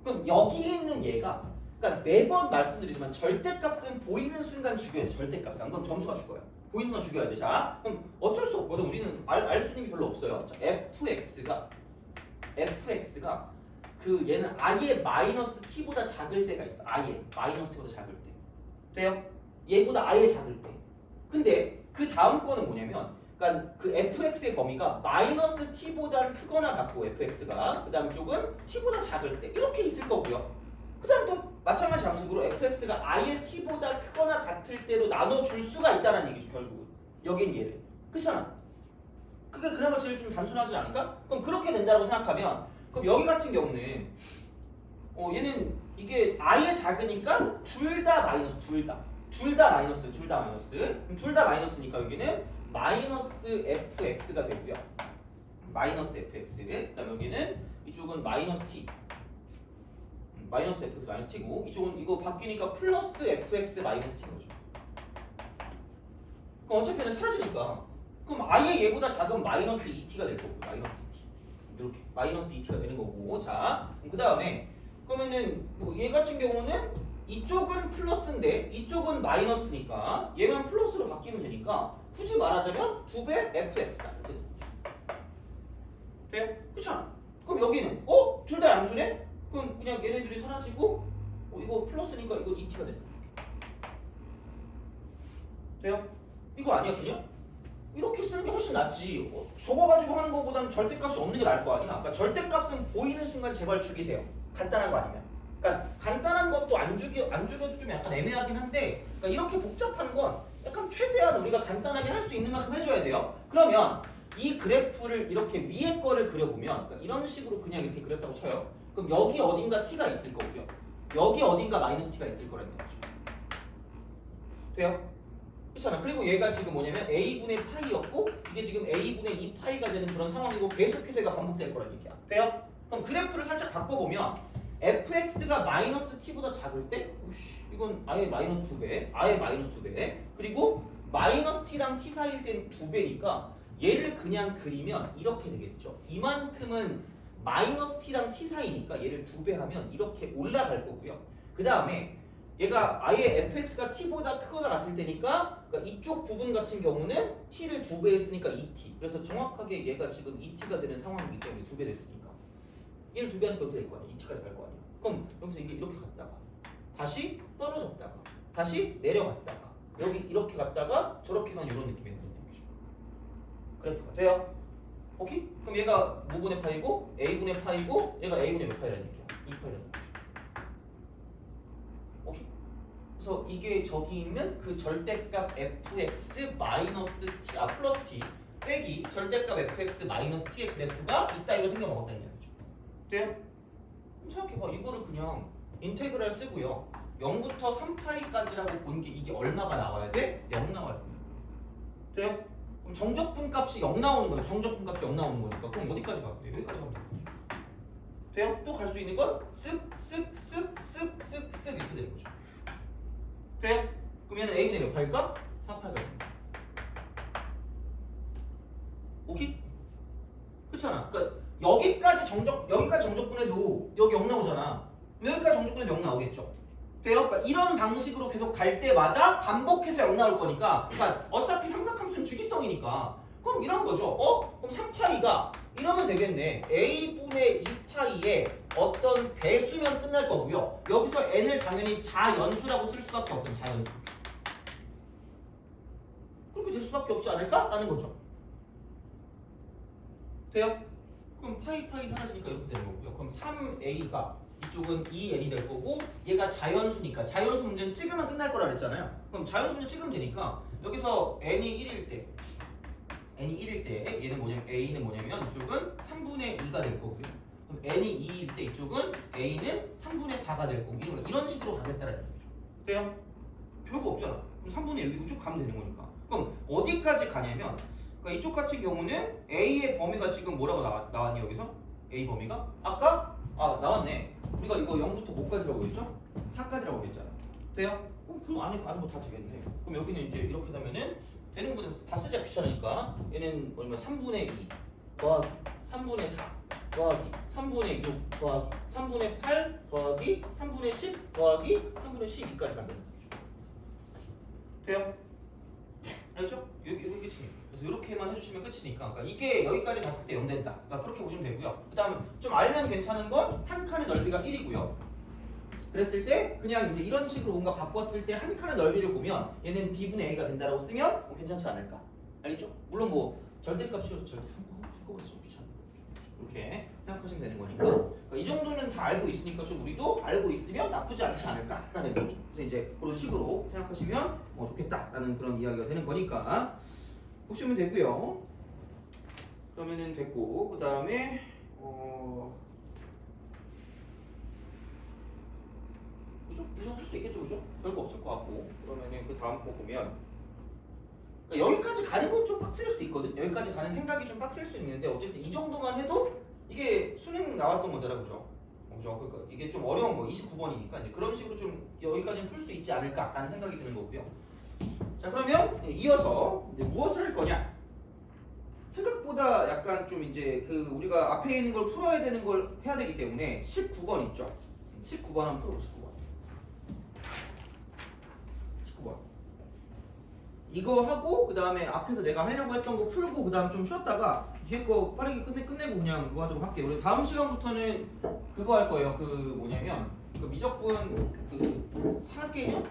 A: 그럼 여기에 있는 얘가 그러니까 매번 말씀드리지만 절대값은 보이는 순간 죽여야 돼. 절대값은 안 그럼 점수가 죽어요. 보이는 순간 죽여야 돼. 자 그럼 어쩔 수 없거든. 우리는 알 수 있는 게 별로 없어요. 자, fx가 그 얘는 아예 마이너스 t보다 작을 때가 있어. 아예 마이너스 t보다 작을 때 돼요? 얘보다 아예 작을 때. 근데 그 다음 거는 뭐냐면 그러니까 그 fx의 범위가 마이너스 t보다 크거나 같고 fx가 그 다음 쪽은 t보다 작을 때 이렇게 있을 거고요. 그 다음 또 마찬가지 방식으로 fx가 아예 t보다 크거나 같을 때로 나눠줄 수가 있다는 얘기죠. 결국은 여긴 얘를 그렇잖아. 그게 그나마 제일 좀 단순하지 않을까? 그럼 그렇게 된다고 생각하면 그럼 여기 같은 경우는 얘는 이게 아예 작으니까 둘 다 마이너스 둘 다 마이너스 둘 다 마이너스니까 여기는 마이너스 fx가 되고요. 마이너스 fx 그 다음 여기는 이쪽은 마이너스 t 마이너스 fx 마이너스 t고 이쪽은 이거 바뀌니까 플러스 fx 마이너스 t인 거죠. 그럼 어차피 얘는 사라지니까 그럼 아예 얘보다 작은 마이너스 2t가 될 거고 마이너스 2t 이렇게 마이너스 2t가 되는 거고 자 그 다음에 그러면은 뭐 얘 같은 경우는 이쪽은 플러스인데 이쪽은 마이너스니까 얘만 플러스로 바뀌면 되니까 굳이 말하자면 2배 fx다 이렇게 되는 거죠. 돼요? 그렇잖아. 그럼 여기는 둘 다 양수네? 그럼 그냥 얘네들이 사라지고 이거 플러스니까 이거 2t가 되는 거죠. 돼요? 이거 아니야 그냥? 이렇게 쓰는 게 훨씬 낫지. 저거 가지고 하는 거보다는 절대값이 없는 게 나을 거 아니야. 그러니까 절대값은 보이는 순간 제발 죽이세요. 간단한 거 아니면. 그러니까 간단한 것도 안 죽여도 좀 약간 애매하긴 한데 그러니까 이렇게 복잡한 건 약간 최대한 우리가 간단하게 할 수 있는 만큼 해줘야 돼요. 그러면 이 그래프를 이렇게 위에 거를 그려보면 그러니까 이런 식으로 그냥 이렇게 그렸다고 쳐요. 그럼 여기 어딘가 t가 있을 거고요. 여기 어딘가 마이너스 t가 있을 거라는 거죠. 돼요? 그렇잖아. 그리고 얘가 지금 뭐냐면 a분의 파이였고 이게 지금 a분의 2파이가 되는 그런 상황이고 계속해서 얘가 반복될 거라는 얘기야. 돼요? 그럼 그래프를 살짝 바꿔보면 fx가 마이너스 t보다 작을 때 이건 아예 마이너스 2배 아예 마이너스 2배 그리고 마이너스 t랑 t 사이일 때는 2배니까 얘를 그냥 그리면 이렇게 되겠죠. 이만큼은 마이너스 t랑 t 사이니까 얘를 2배 하면 이렇게 올라갈 거고요. 그 다음에 얘가 아예 fx가 t보다 크거나 같을 테니까 그러니까 이쪽 부분 같은 경우는 t를 2배 했으니까 2t 그래서 정확하게 얘가 지금 2t가 되는 상황이기 때문에 2배 됐으니까 얘를 2배 하니까 이렇게 될 거 아니야. 2t까지 갈 거 아니야. 그럼 여기서 이게 이렇게 갔다가 다시 떨어졌다가 다시 내려갔다가 여기 이렇게 갔다가 저렇게 가는 이런 느낌이 된다는 얘기죠. 그래프가 돼요? 오케이? 그럼 얘가 뭐분의 파이고 a분의 파이고 얘가 a분의 몇 파이라는 얘기야? 2파이라는 얘기죠. 오케이? 그래서 이게 저기 있는 그 절대값 fx 마이너스 t 플러스 t 빼기 절대값 fx 마이너스 t의 그래프가 있다 이거 생겨 먹었다는 얘기죠. 돼요? 생각해봐. 이거를 그냥 인테그랄 쓰고요. 0부터 3파이까지라고 본 게 이게 얼마가 나와야 돼? 0 나와야 돼. 돼요? 그럼 정적분 값이 0 나오는 거예요. 정적분 값이 0 나오는 거니까. 그럼 어디까지 가면 돼? 여기까지 가면 되는 거죠. 돼요? 또 갈 수 있는 건 쓱쓱쓱쓱쓱쓱 이렇게 되는 거죠. 돼요? 그럼 얘는 a분의 몇 파일까? 4파이가 되는 거죠. 오케이? 그렇잖아. 그러니까 여기까지 정적분해도 여기 0 나오잖아. 여기까지 정적분해도 0 나오겠죠. 돼요? 그러니까 이런 방식으로 계속 갈 때마다 반복해서 0 나올 거니까 그러니까 어차피 삼각함수는 주기성이니까 그럼 이런 거죠. 그럼 3파이가 이러면 되겠네. a분의 2파이에 어떤 배수면 끝날 거고요. 여기서 n을 당연히 자연수라고 쓸 수밖에 없던 자연수. 그렇게 될 수밖에 없지 않을까? 라는 거죠. 돼요? 그럼 파이 사라지니까 이렇게 되는 거고요. 그럼 3a가 이쪽은 2n이 될 거고 얘가 자연수니까 자연수 문제는 찍으면 끝날 거라 그랬잖아요. 그럼 자연수 문제 찍으면 되니까 여기서 n이 1일 때 얘는 뭐냐면 a는 뭐냐면 이쪽은 3분의 2가 될 거고요. 그럼 n이 2일 때 이쪽은 a는 3분의 4가 될 거고 이런 식으로 가겠다라는 거죠. 돼요? 별거 없잖아. 그럼 3분의 6이고 쭉 가면 되는 거니까. 그럼 어디까지 가냐면 그러니까 이쪽 같은 경우는 a의 범위가 지금 뭐라고 나왔니 여기서? a 범위가? 아까? 나왔네. 우리가 이거 0부터 뭐까지라고 했죠? 4까지라고 했잖아. 돼요? 그럼 그 안에 가는 거 다 되겠네. 그럼 여기는 이제 이렇게 되면은 되는 거는 다 쓰자 귀찮으니까 얘는 뭐냐면 3분의 2 더하기 3분의 4 더하기 3분의 6 더하기 3분의 8 더하기 3분의 10 더하기 3분의 12까지 간다는 거죠. 돼요? 알죠? 여기 끝이에요. 그래서 이렇게만 해주시면 끝이니까 그러니까 이게 여기까지 갔을 때 0 된다. 그러니까 그렇게 보시면 되고요. 그 다음 좀 알면 괜찮은 건 한 칸의 넓이가 1이고요. 그랬을 때 그냥 이제 이런 식으로 뭔가 바꿨을 때 한 칸의 넓이를 보면 얘는 b분의 a가 된다라고 쓰면 괜찮지 않을까? 알겠죠? 물론 뭐 절대값이어도 절대 한꺼번에 좀 귀찮은 이렇게 생각하시면 되는 거니까 그러니까 이 정도는 다 알고 있으니까 좀 우리도 알고 있으면 나쁘지 않지 않을까가 되는 거죠. 그래서 이제 그런 식으로 생각하시면 좋겠다라는 그런 이야기가 되는 거니까 보시면 되고요. 그러면은 됐고 그 다음에 그죠? 이 정도 할 수 있겠죠, 그죠? 별거 없을 것 같고 그러면은 그 다음 거 보면 그러니까 여기까지 가는 건 좀 빡셀 수 있거든. 여기까지 가는 생각이 좀 빡셀 수 있는데 어쨌든 이 정도만 해도 이게 수능 나왔던 거잖아, 그죠? 그죠? 그러니까 이게 좀 어려운 거 29번이니까 이제 그런 식으로 좀 여기까지는 풀 수 있지 않을까라는 생각이 드는 거고요. 자 그러면 이어서 이제 무엇을 할 거냐? 생각보다 약간 좀 이제 그 우리가 앞에 있는 걸 풀어야 되는 걸 해야 되기 때문에 19번 있죠? 19번 한번 풀어보자. 19번. 이거 하고 그 다음에 앞에서 내가 하려고 했던 거 풀고 그 다음 좀 쉬었다가 뒤에 거 빠르게 끝내고 그냥 그거 하도록 할게요. 우리 다음 시간부터는 그거 할 거예요. 그 뭐냐면 그 미적분 그 4개년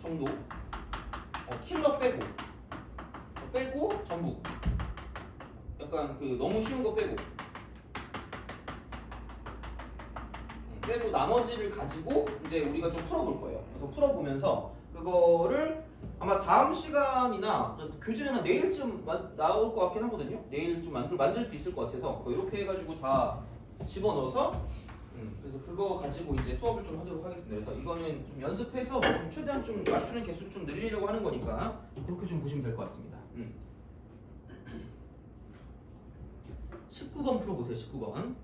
A: 정도 킬러 빼고 전부 약간 그 너무 쉬운 거 빼고 나머지를 가지고 이제 우리가 좀 풀어볼 거예요. 그래서 풀어보면서 그거를 아마 다음 시간이나 교재는 내일쯤 나올 것 같긴 하거든요. 내일 좀 만들 수 있을 것 같아서 이렇게 해가지고 다 집어넣어서 그래서 그거 가지고 이제 수업을 좀 하도록 하겠습니다. 그래서 이거는 좀 연습해서 좀 최대한 좀 맞추는 개수를 좀 늘리려고 하는 거니까 그렇게 좀 보시면 될 것 같습니다. 19번 풀어보세요. 19번.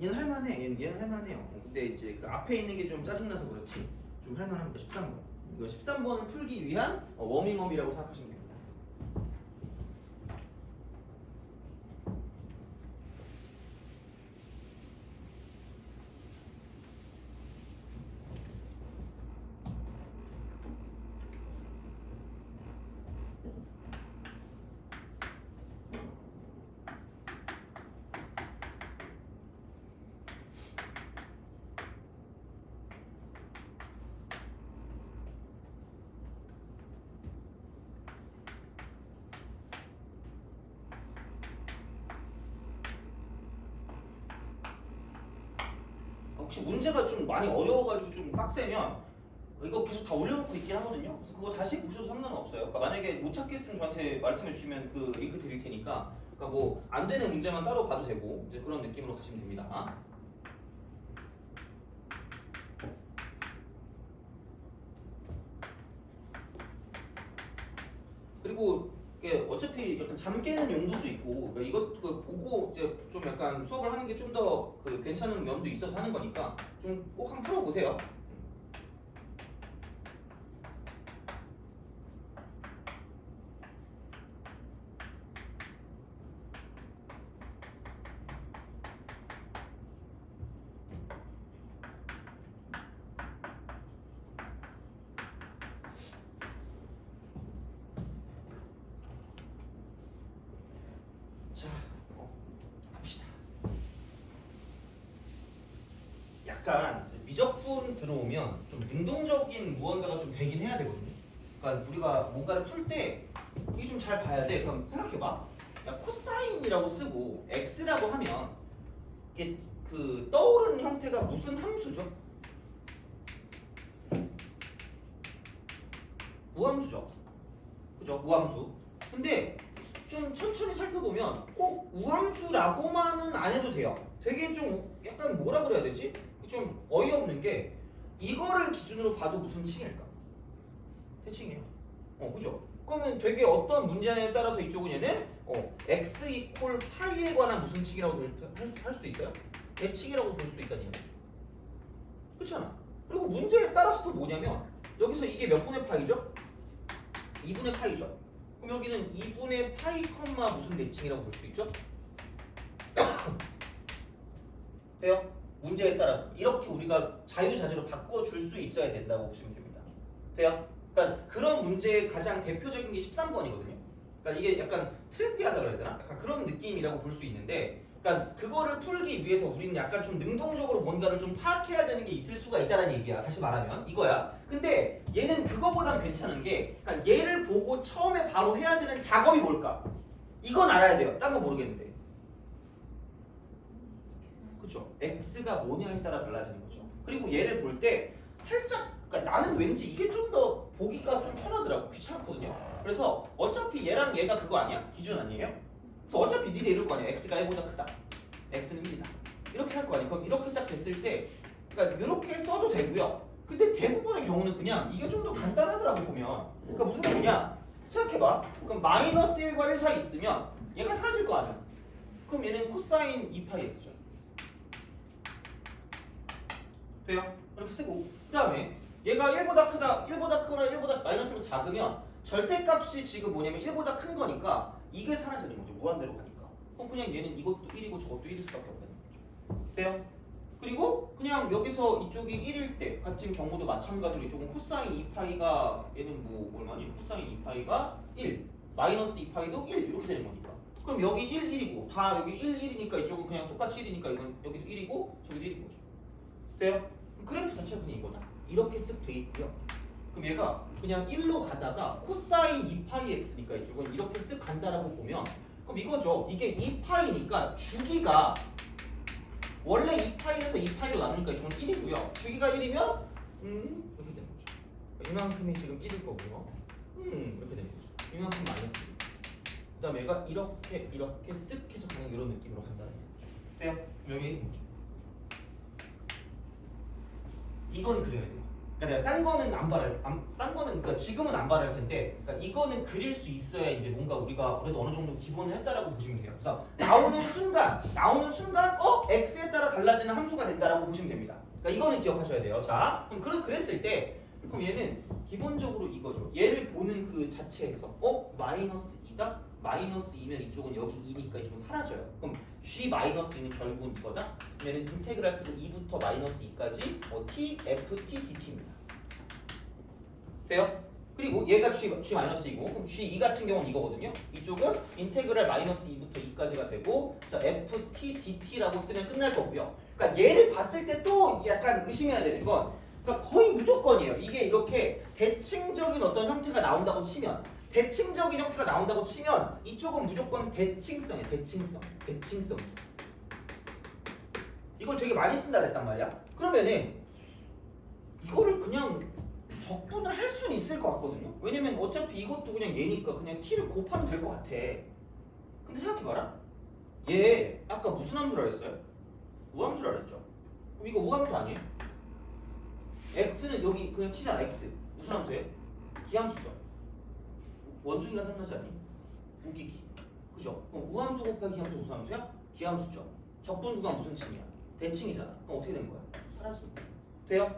A: 얘는 할만해. 얘는 할만해요. 근데 이제 그 앞에 있는 게 좀 짜증나서 그렇지 좀 할만합니다. 13번. 이거 13번을 풀기 위한 워밍업이라고 생각하시면 됩니다. 혹시 문제가 좀 많이 어려워가지고 좀 빡세면 이거 계속 다 올려놓고 있긴 하거든요. 그래서 그거 다시 보셔도 상관은 없어요. 그러니까 만약에 못 찾겠으면 저한테 말씀해 주시면 그 링크 드릴 테니까 그러니까 뭐 안 되는 문제만 따로 봐도 되고 이제 그런 느낌으로 가시면 됩니다. 그리고 이게 어차피 약간 잠 깨는 용도도 있고 그러니까 이것 보고 이제 좀 약간 수업을 하는 게 좀 더 그 괜찮은 면도 있어서 하는 거니까 좀 꼭 한번 풀어보세요. 자, 합시다. 약간 이제 미적분 들어오면 좀 능동적인 무언가가 좀 되긴 해야 되거든요. 그러니까 우리가 뭔가를 풀 때 이게 좀 잘 봐야 돼. 그럼 생각해봐. 야, 코사인이라고 쓰고 x라고 하면 이게 그 떠오르는 형태가 무슨 함수죠? 우함수죠. 그죠? 우함수. 근데 좀 천천히 살펴보면 꼭 우함수라고만은 안 해도 돼요. 되게 좀 약간 뭐라 그래야 되지? 좀 어이없는 게 이거를 기준으로 봐도 무슨 칭일까? 대칭이에요. 그죠? 그러면 되게 어떤 문제에 따라서 이쪽은 얘는 x 이퀄 파이에 관한 무슨 칭이라고 할 수도 있어요? 대칭이라고 볼 수도 있다는 얘기죠. 그렇잖아. 그리고 문제에 따라서도 뭐냐면 여기서 이게 몇 분의 파이죠? 2분의 파이죠. 그럼 여기는 2분의 파이 컴마 무슨 대칭이라고 볼 수도 있죠? 돼요? 문제에 따라서 이렇게 우리가 자유자재로 바꿔줄 수 있어야 된다고 보시면 됩니다. 돼요? 그러니까 그런 문제의 가장 대표적인 게 13번이거든요. 그러니까 이게 약간 트렌디하다 그래야 되나? 약간 그런 느낌이라고 볼 수 있는데, 그러니까 그거를 풀기 위해서 우리는 약간 좀 능동적으로 뭔가를 좀 파악해야 되는 게 있을 수가 있다는 얘기야. 다시 말하면 이거야. 근데 얘는 그거보단 괜찮은 게, 그러니까 얘를 보고 처음에 바로 해야 되는 작업이 뭘까? 이건 알아야 돼요. 딴 건 모르겠는데. 그렇죠? x가 뭐냐에 따라 달라지는 거죠. 그리고 얘를 볼 때 살짝, 그러니까 나는 왠지 이게 좀 더 보기가 좀 편하더라고. 귀찮거든요. 그래서 어차피 얘랑 얘가 그거 아니야? 기준 아니에요? 그래서 어차피 니네 이럴 거 아니야. x가 1보다 크다. x는 1이다. 이렇게 할 거 아니야. 그럼 이렇게 딱 됐을 때, 그러니까 이렇게 써도 되고요. 근데 대부분의 경우는 그냥 이게 좀 더 간단하더라고 보면. 그러니까 무슨 말이냐? 생각해봐. 그럼 마이너스 1과 1 사이 있으면 얘가 사라질 거 아니야. 그럼 얘는 코사인 2파이 x죠. 돼요? 이렇게 쓰고, 그 다음에 얘가 1보다 크다, 1보다 크거나 1보다 마이너스면 작으면 절대값이 지금 뭐냐면 1보다 큰 거니까 이게 사라지는 거죠. 무한대로 가니까. 그럼 그냥 얘는 이것도 1이고 저것도 1일 수밖에 없다는 거죠. 돼요? 그리고 그냥 여기서 이쪽이 1일 때 같은 경우도 마찬가지로 이쪽은 코사인 2파이가 얘는 뭐 얼마니? 코사인 2파이가 1, 마이너스 2파이도 1 이렇게 되는 거니까. 그럼 여기 1, 1이고 다 여기 1, 1이니까 이쪽은 그냥 똑같이 1이니까 이건 여기도 1이고 저기도 1인 거죠. 돼요? 그래프 자체가 그냥 이거다. 이렇게 쓱 돼 있고요. 그럼 얘가 그냥 1로 가다가 코사인 2파이 x니까 이쪽은 이렇게 쓱 간다라고 보면, 그럼 이거죠. 이게 2파이니까 주기가 원래 2파이에서 2파이로 나누니까 이쪽은 1이고요. 주기가 1이면 이렇게 되는 거죠. 이만큼이 지금 1일 거고요. 이렇게 되는 거죠. 이만큼 마이너스 1. 그 다음에 얘가 이렇게 쓱 해서 그냥 이런 느낌으로 간다는 거죠. 돼요? 여기 있는 거죠. 이건 그려야 돼요. 그러니까 내가 딴 거는 딴 거는 그러니까 지금은 안 바랄 텐데, 그러니까 이거는 그릴 수 있어야 이제 뭔가 우리가 그래도 어느 정도 기본을 했다라고 보시면 돼요. 그래서 나오는 순간 x에 따라 달라지는 함수가 된다라고 보시면 됩니다. 그러니까 이거는 기억하셔야 돼요. 자, 그럼 그랬을 때, 그럼 얘는 기본적으로 이거죠. 얘를 보는 그 자체에서 마이너스 2다? 마이너스 2면 이쪽은 여기 2니까 이쪽은 사라져요. 그럼 g 마이너스 2는 결국은 이거다? 얘는 인테그랄 쓰고 2부터 마이너스 2까지 t, f, t, dt입니다. 돼요? 그리고 얘가 g 마이너스 2고, 그럼 g2 같은 경우는 이거거든요. 이쪽은 인테그랄 마이너스 2부터 2까지가 되고, 자 f, t, dt라고 쓰면 끝날 거고요. 그러니까 얘를 봤을 때 또 약간 의심해야 되는 건, 그러니까 거의 무조건이에요. 이게 이렇게 대칭적인 어떤 형태가 나온다고 치면, 대칭적인 형태가 나온다고 치면 이쪽은 무조건 대칭성이에요. 대칭성이죠. 이걸 되게 많이 쓴다 그랬단 말이야. 그러면은 이거를 그냥 적분을 할 수는 있을 것 같거든요. 왜냐면 어차피 이것도 그냥 얘니까 그냥 t를 곱하면 될 것 같아. 근데 생각해봐라. 얘 아까 무슨 함수라 그랬어요? 우함수라 그랬죠. 그럼 이거 우함수 아니에요? x는 여기 그냥 t잖아. x 무슨 함수예요? 기함수죠. 원숭이가 생각나지 않니? 우기기. 그죠? 그럼 우함수 곱하기 기함수 무슨 함수야? 기함수죠. 적분구가 무슨 칭이야? 대칭이잖아. 그럼 어떻게 된 거야? 사라지는 거죠. 돼요?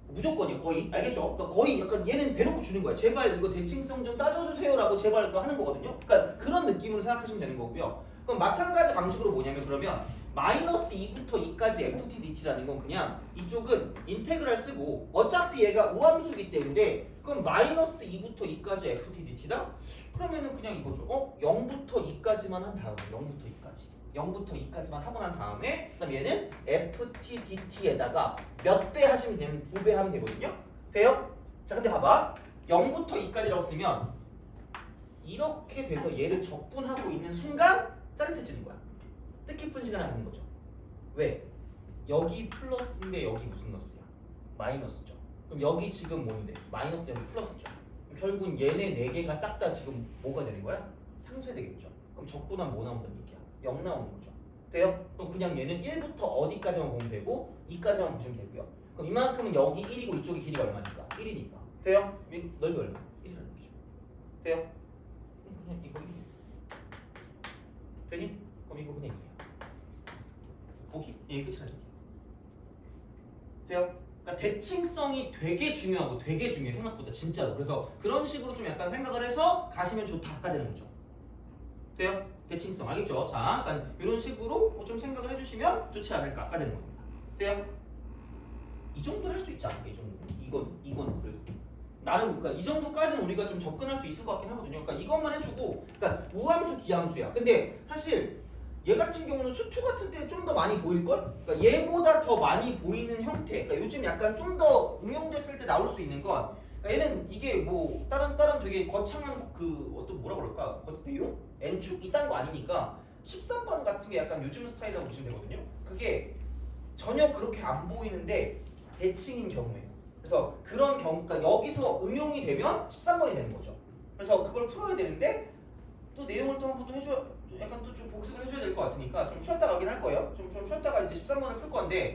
A: 무조건이요. 거의. 알겠죠? 그러니까 거의 약간 얘는 대놓고 주는 거야. 제발 이거 대칭성 좀 따져주세요라고 제발 그거 하는 거거든요. 그러니까 그런 느낌으로 생각하시면 되는 거고요. 그럼 마찬가지 방식으로 뭐냐면 그러면 마이너스 2부터 2까지 ft dt라는 건 그냥 이쪽은 인테그랄 쓰고 어차피 얘가 우함수기 때문에 그럼 마이너스 2부터 2까지 ft dt다? 그러면은 그냥 이거죠. 0부터 2까지만 한 다음에 0부터 2까지 0부터 2까지만 하고 난 다음에 그다음 얘는 ft dt에다가 몇 배 하시면 되면 9배 하면 되거든요. 돼요? 자 근데 봐봐 0부터 2까지라고 쓰면 이렇게 돼서 얘를 적분하고 있는 순간 짜릿해지는 거야. 뜻깊은 시간을 갖는 거죠. 왜? 여기 플러스인데 여기 무슨 넣었어요? 마이너스죠. 그럼 여기 지금 뭔데? 마이너스 여기 플러스죠. 그럼 결국은 얘네 4개가 싹 다 지금 뭐가 되는 거야? 상쇄되겠죠. 그럼 적분하면 뭐 나온다는 얘기야? 0 나오는 거죠. 돼요? 그럼 그냥 얘는 1부터 어디까지만 보면 되고 2까지만 보시면 되고요. 그럼 이만큼은 여기 1이고 이쪽이 길이가 얼마니까? 1이니까. 돼요? 넓이 얼마? 1이라는 얘기죠. 돼요? 그럼 그냥 이거 1이야. 되니? 그럼 이거 그냥 2야. 오케이? 이게 끝이라는 얘기야. 돼요? 그러니까 대칭성이 되게 중요하고 되게 중요해 생각보다 진짜로. 그래서 그런 식으로 좀 약간 생각을 해서 가시면 좋다 아까 되는 거죠. 돼요? 대칭성 알겠죠? 자, 그러니까 이런 식으로 좀 생각을 해주시면 좋지 않을까 아까 되는 겁니다. 돼요? 이 정도는 할 수 있지 않을까? 이 정도. 이건 그래도 나름 그러니까 이 정도까지는 우리가 좀 접근할 수 있을 것 같긴 하거든요. 그러니까 이것만 해주고, 그러니까 우함수 기함수야. 근데 사실 얘 같은 경우는 수투 같은 때 좀 더 많이 보일걸? 그러니까 얘보다 더 많이 보이는 형태. 그러니까 요즘 약간 좀 더 응용됐을 때 나올 수 있는 건 그러니까 얘는 이게 뭐 다른 되게 거창한 그 어떤 뭐라 그럴까? 내용? N축? 이딴 거 아니니까 13번 같은 게 약간 요즘 스타일이라고 보시면 되거든요. 그게 전혀 그렇게 안 보이는데 대칭인 경우에요. 그래서 그런 경우, 그러니까 여기서 응용이 되면 13번이 되는 거죠. 그래서 그걸 풀어야 되는데 또 내용을 또 한번 또 해줘야 약간 또 좀 복습을 해줘야 될 것 같으니까 좀 쉬었다 가긴 할 거예요. 좀 쉬었다가 이제 13번을 풀 건데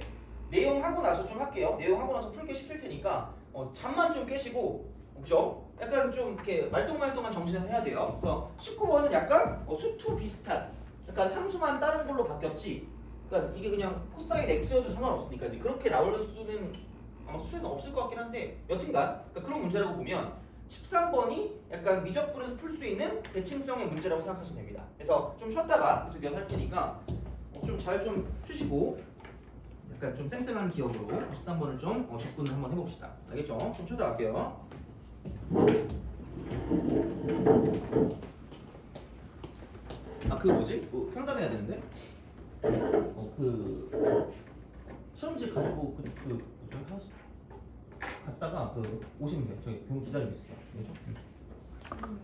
A: 내용 하고 나서 좀 할게요. 내용 하고 나서 풀게 시킬 테니까 잠만 좀 깨시고 그죠? 약간 좀 이렇게 말똥말똥한 정신을 해야 돼요. 그래서 19번은 약간 수투 비슷한 약간 함수만 다른 걸로 바뀌었지. 그러니까 이게 그냥 코사인 x여도 상관없으니까 이제 그렇게 나올 수는 아마 수에는 없을 것 같긴 한데 여튼간 그러니까 그런 문제라고 보면 13번이 약간 미적분에서 풀 수 있는 대칭성의 문제라고 생각하시면 됩니다. 그래서 좀 쉬었다가 계속 몇 할 테니까 좀 잘 좀 쉬시고 약간 좀 쌩쌩한 기억으로 13번을 좀 접근을 한번 해봅시다. 알겠죠? 좀 쉬었다 갈게요. 아 그 뭐지? 상담해야 되는데 그 시험지 가지고 저기 갔다가 오시면 돼요. 저희 교무 기다리고 있을게요. 알겠죠?
B: 그럼요.